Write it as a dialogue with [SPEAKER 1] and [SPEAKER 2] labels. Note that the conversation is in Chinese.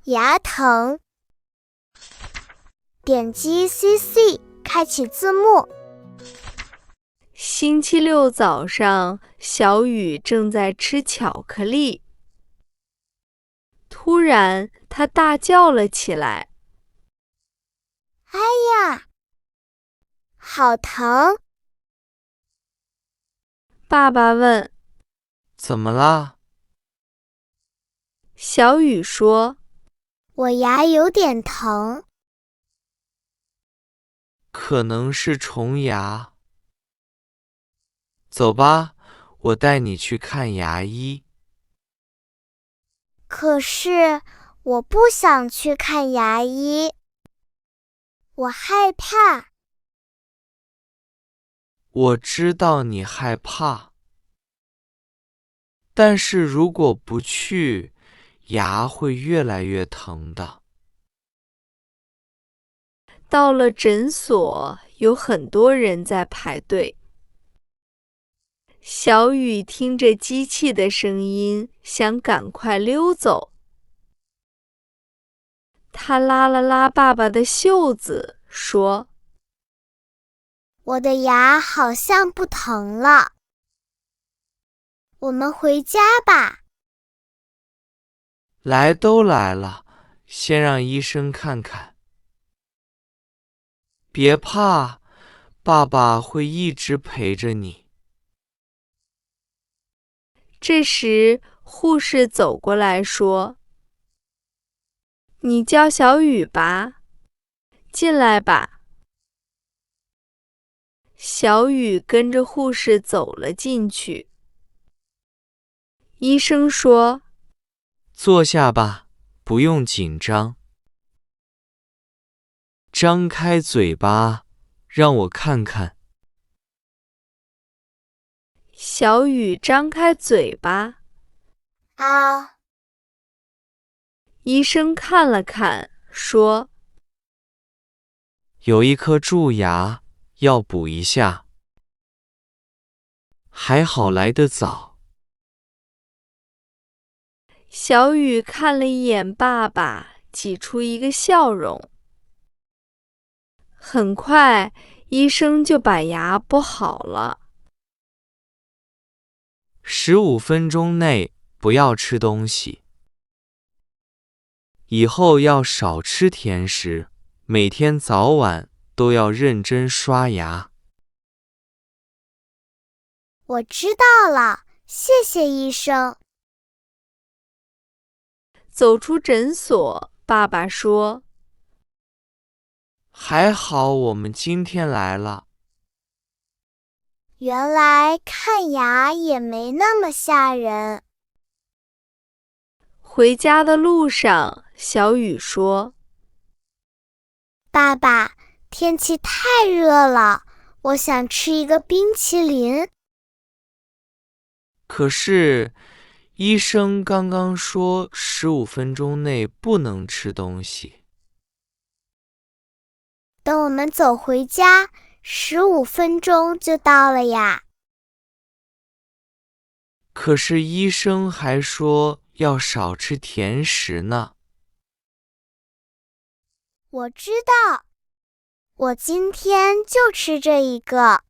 [SPEAKER 1] 牙疼。点击 CC 开启字幕。
[SPEAKER 2] 星期六早上，小雨正在吃巧克力。突然，他大叫了起来：“
[SPEAKER 1] 哎呀，好疼！”
[SPEAKER 2] 爸爸问：“
[SPEAKER 3] 怎么啦？”
[SPEAKER 2] 小雨说：“
[SPEAKER 1] 我牙有点疼。”
[SPEAKER 3] 可能是虫牙。走吧，我带你去看牙医。
[SPEAKER 1] 可是我不想去看牙医，我害怕。
[SPEAKER 3] 我知道你害怕，但是如果不去，牙会越来越疼的。
[SPEAKER 2] 到了诊所，有很多人在排队。小雨听着机器的声音，想赶快溜走。他拉了拉爸爸的袖子，说：“
[SPEAKER 1] 我的牙好像不疼了，我们回家吧。”
[SPEAKER 3] 来都来了，先让医生看看。别怕，爸爸会一直陪着你。
[SPEAKER 2] 这时，护士走过来说：“你叫小雨吧，进来吧。”小雨跟着护士走了进去。医生说：“
[SPEAKER 3] 坐下吧，不用紧张。张开嘴巴，让我看看。”
[SPEAKER 2] 小雨张开嘴巴。
[SPEAKER 1] 啊！
[SPEAKER 2] 医生看了看，说：“
[SPEAKER 3] 有一颗蛀牙，要补一下。还好来得早。”
[SPEAKER 2] 小雨看了一眼爸爸，挤出一个笑容。很快，医生就把牙拨好了。
[SPEAKER 3] 15分钟内不要吃东西，以后要少吃甜食，每天早晚都要认真刷牙。
[SPEAKER 1] 我知道了，谢谢医生。
[SPEAKER 2] 走出诊所，爸爸说：“
[SPEAKER 3] 还好我们今天来了。”
[SPEAKER 1] 原来看牙也没那么吓人。
[SPEAKER 2] 回家的路上，小雨说：“
[SPEAKER 1] 爸爸，天气太热了，我想吃一个冰淇淋。”
[SPEAKER 3] 可是，医生刚刚说15分钟内不能吃东西。
[SPEAKER 1] 等我们走回家，15分钟就到了呀。
[SPEAKER 3] 可是医生还说要少吃甜食呢。
[SPEAKER 1] 我知道，我今天就吃这一个。